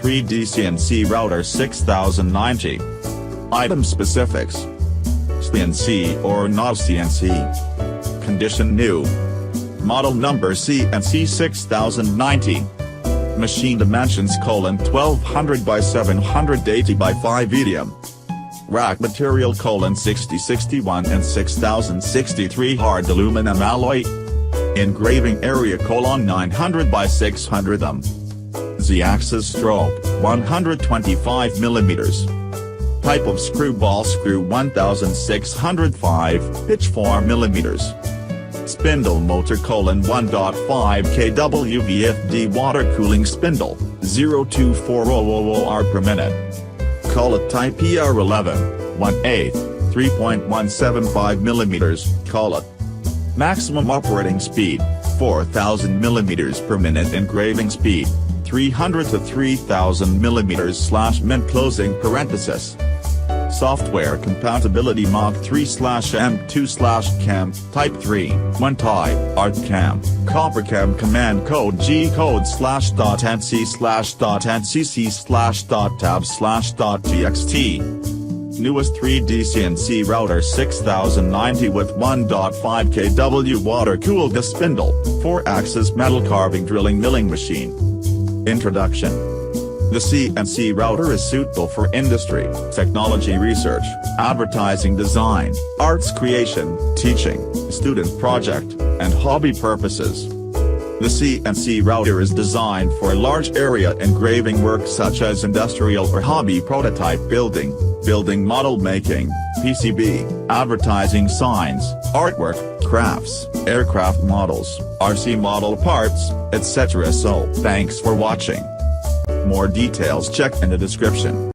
3D CNC Router 6090. Item specifics: CNC or not CNC. Condition new. Model number CNC 6090. Machine dimensions: 1200 by 780 by 5 medium. Rack material: 6061 and 6063 hard aluminum alloy. Engraving area: 900 by 600 Z-axis stroke: 125 mm. Type of screw: ball screw 1605, pitch 4 mm. Spindle motor: 1.5 kW VFD water cooling spindle, 0.2400 R per minute. Collet type ER11, 1/8, 3.175 mm collet. Maximum operating speed: 4000 mm per minute. Engraving speed: 300 to 3000 mm/min. Closing parenthesis. Software compatibility: Mach 3/M2/CAM, Type 3, 1 type, ArtCam, CopperCam. Command code G code /.nc/.ncc/.tab/.txt. Newest 3D CNC Router 6090 with 1.5 kW water-cooled spindle, 4-axis metal carving drilling milling machine. Introduction. The CNC Router is suitable for industry, technology research, advertising, design, arts creation, teaching, student project, and hobby purposes. The CNC Router is designed for large area engraving work such as industrial or hobby prototype building, building model making, PCB, advertising signs, artwork, crafts, aircraft models, RC model parts, etc. So, thanks for watching. More details check in the description.